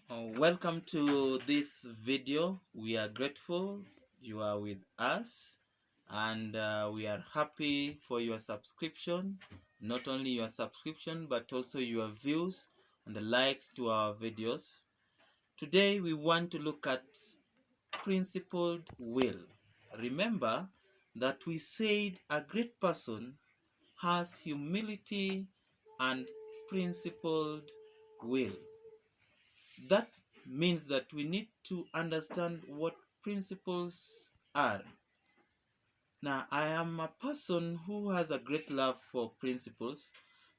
Welcome to this video. We are grateful you are with us, and we are happy for your subscription. Not only your subscription, but also your views and the likes to our videos. Today we want to look at principled will. Remember that we said a great person has humility and principled will. That means that we need to understand what principles are. Now, I am a person who has a great love for principles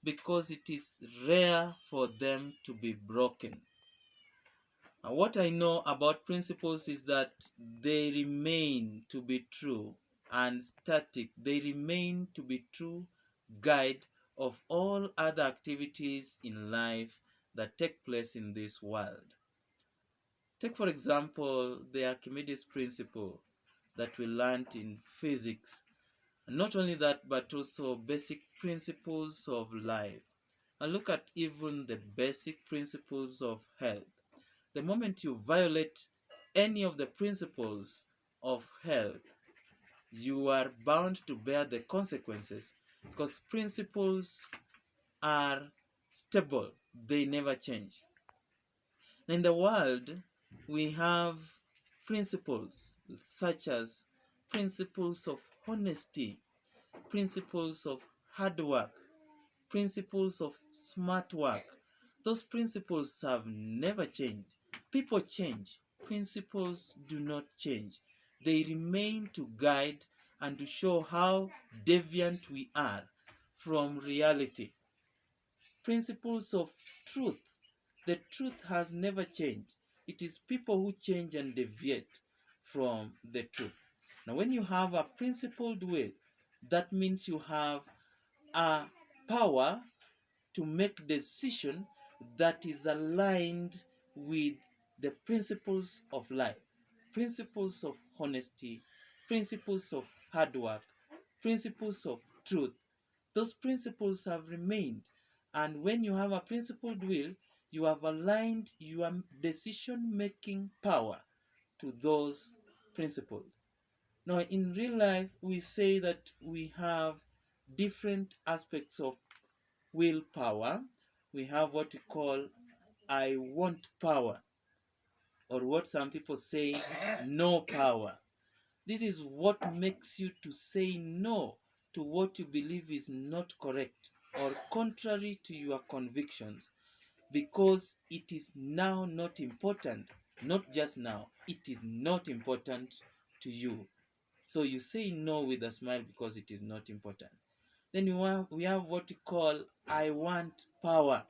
because it is rare for them to be broken. What I know about principles is that they remain to be true and static. They remain to be true guide of all other activities in life that take place in this world. Take, for example, the Archimedes principle that we learned in physics. And not only that, but also basic principles of life. And look at even the basic principles of health. The moment you violate any of the principles of health, you are bound to bear the consequences because principles are stable, they never change. In the world, we have principles such as principles of honesty, principles of hard work, principles of smart work. Those principles have never changed. People change, principles do not change. They remain to guide and to show how deviant we are from reality. Principles of truth. The truth has never changed. It is people who change and deviate from the truth. Now, when you have a principled will, that means you have a power to make decision that is aligned with the principles of life, principles of honesty, principles of hard work, principles of truth. Those principles have remained. And when you have a principled will, you have aligned your decision-making power to those principles. Now, in real life, we say that we have different aspects of willpower. We have what we call I want power, or what some people say no power. This is what makes you to say no to what you believe is not correct or contrary to your convictions, because it is now not important. Not just now, it is not important to you. So you say no with a smile because it is not important. Then we have what we call I want power.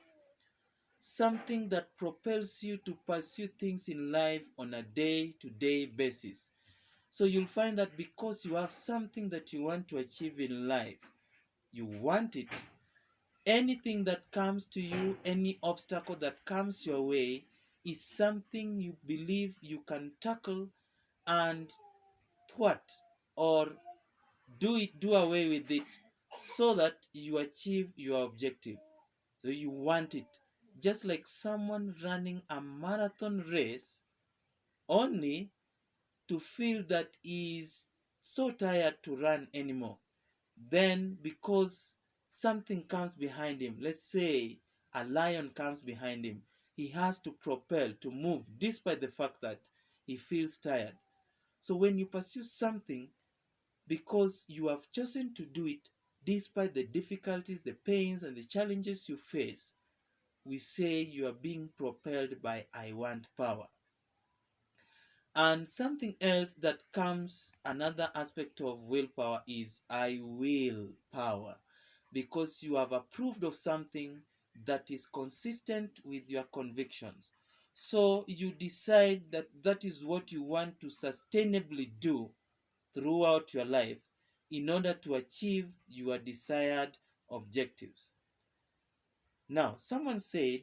Something that propels you to pursue things in life on a day-to-day basis. So you'll find that because you have something that you want to achieve in life, you want it. Anything that comes to you, any obstacle that comes your way, is something you believe you can tackle and thwart or do away with it so that you achieve your objective. So you want it. Just like someone running a marathon race, only to feel that he is so tired to run anymore. Then because something comes behind him, let's say a lion comes behind him, he has to propel, to move, despite the fact that he feels tired. So when you pursue something because you have chosen to do it, despite the difficulties, the pains, and the challenges you face, we say you are being propelled by I want power. And something else that comes, another aspect of willpower, is I will power. Because you have approved of something that is consistent with your convictions. So you decide that that is what you want to sustainably do throughout your life in order to achieve your desired objectives. Now, someone said,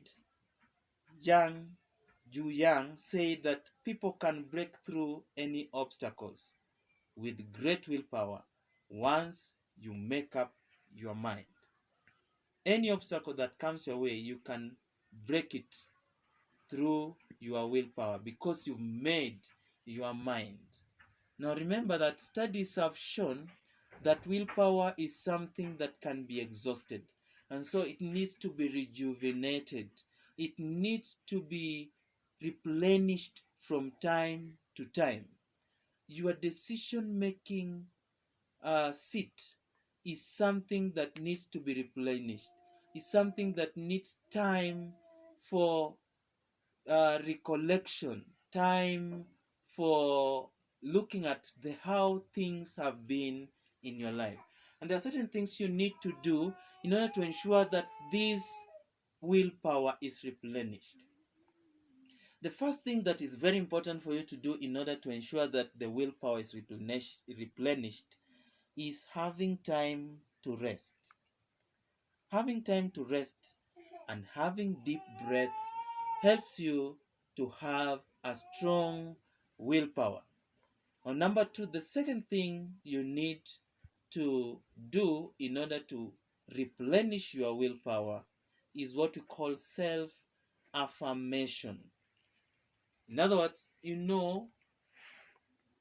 Ju Yang said that people can break through any obstacles with great willpower once you make up your mind. Any obstacle that comes your way, you can break it through your willpower because you've made your mind. Now remember that studies have shown that willpower is something that can be exhausted, and so it needs to be rejuvenated. It needs to be replenished from time to time. Your decision making seat is something that needs to be replenished. It's something that needs time for recollection, time for looking at how things have been in your life. And there are certain things you need to do in order to ensure that this willpower is replenished. The first thing that is very important for you to do in order to ensure that the willpower is replenished is having time to rest. Having time to rest and having deep breaths helps you to have a strong willpower. On number two, the second thing you need to do in order to replenish your willpower is what we call self-affirmation. In other words, you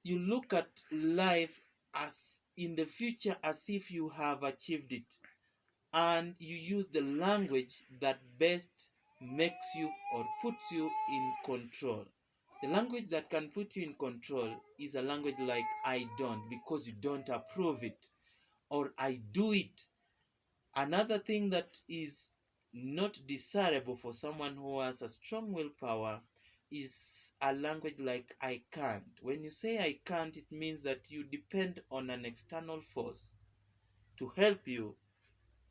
look at life as in the future as if you have achieved it, and you use the language that best makes you or puts you in control. The language that can put you in control is a language like I don't, because you don't approve it, or I do it. Another thing that is not desirable for someone who has a strong willpower is a language like I can't. When you say I can't, it means that you depend on an external force to help you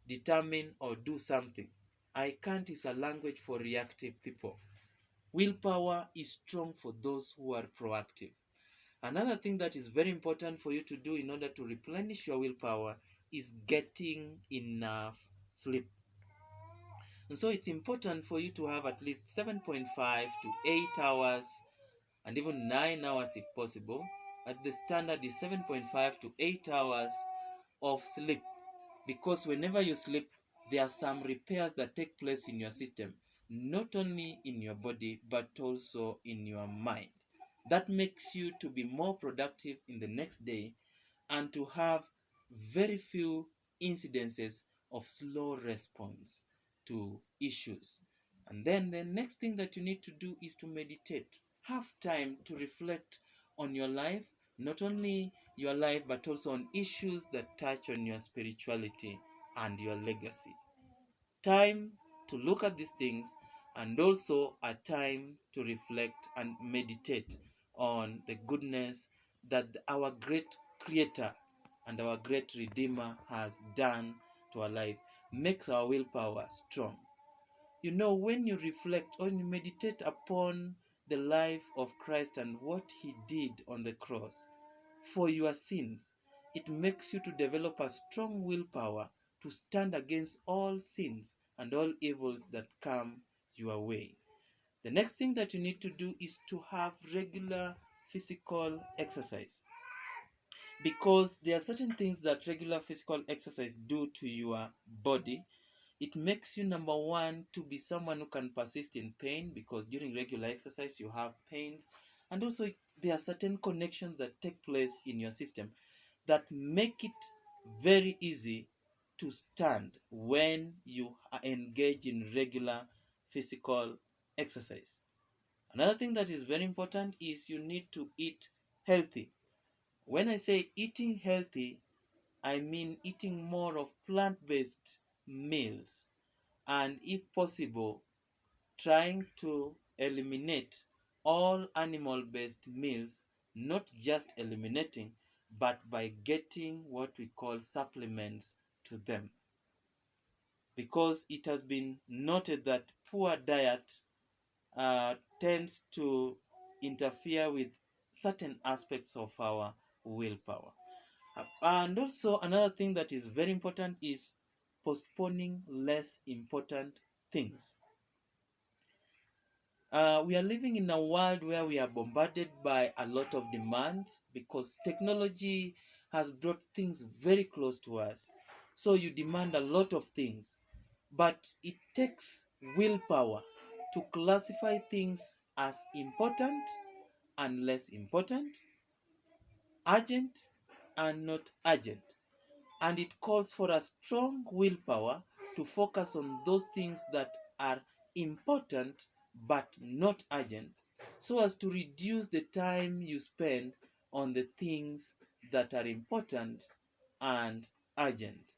determine or do something. I can't is a language for reactive people. Willpower is strong for those who are proactive. Another thing that is very important for you to do in order to replenish your willpower is getting enough sleep. And so it's important for you to have at least 7.5 to 8 hours and even 9 hours if possible. But the standard is 7.5 to 8 hours of sleep, because whenever you sleep, there are some repairs that take place in your system, not only in your body but also in your mind. That makes you to be more productive in the next day and to have very few incidences of slow response to issues. And then the next thing that you need to do is to meditate. Have time to reflect on your life, not only your life but also on issues that touch on your spirituality and your legacy. Time to look at these things, and also a time to reflect and meditate on the goodness that our great creator and our great redeemer has done to our life. Makes our willpower strong. When you reflect or you meditate upon the life of Christ and what he did on the cross for your sins, it makes you to develop a strong willpower to stand against all sins and all evils that come your way. The next thing that you need to do is to have regular physical exercise, because there are certain things that regular physical exercise do to your body. It makes you, number one, to be someone who can persist in pain, because during regular exercise you have pains, and also there are certain connections that take place in your system that make it very easy to stand when you engage in regular physical exercise. Another thing that is very important is you need to eat healthy. When I say eating healthy, I mean eating more of plant-based meals, and if possible, trying to eliminate all animal-based meals, not just eliminating, but by getting what we call supplements to them. Because it has been noted that poor diet tends to interfere with certain aspects of our willpower. And also another thing that is very important is postponing less important things. We are living in a world where we are bombarded by a lot of demands, because technology has brought things very close to us. So you demand a lot of things, but it takes willpower to classify things as important and less important, urgent and not urgent. And it calls for a strong willpower to focus on those things that are important but not urgent, so as to reduce the time you spend on the things that are important and urgent.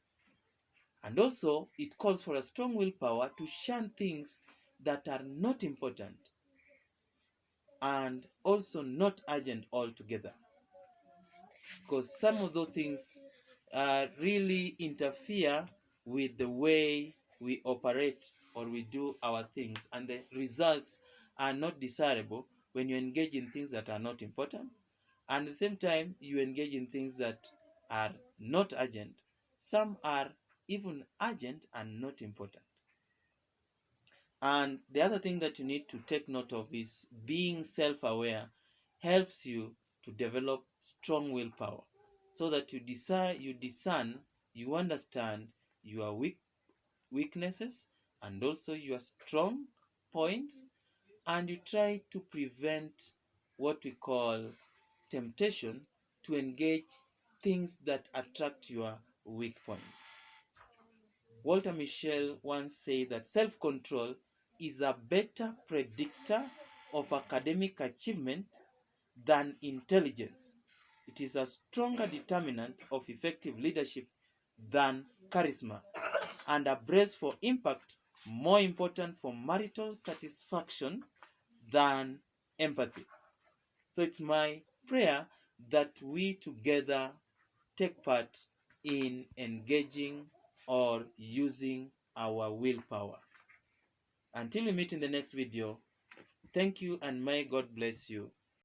And also, it calls for a strong willpower to shun things that are not important and also not urgent altogether, because some of those things really interfere with the way we operate or we do our things, and the results are not desirable when you engage in things that are not important, and at the same time you engage in things that are not urgent. Some are even urgent and not important. And the other thing that you need to take note of is being self-aware helps you to develop strong willpower, so that you discern, you understand your weaknesses and also your strong points, and you try to prevent what we call temptation to engage things that attract your weak points. Walter Mischel once said that self-control is a better predictor of academic achievement than intelligence. It is a stronger determinant of effective leadership than charisma, and a brace for impact more important for marital satisfaction than empathy. So it's my prayer that we together take part in engaging or using our willpower. Until we meet in the next video, thank you and may God bless you.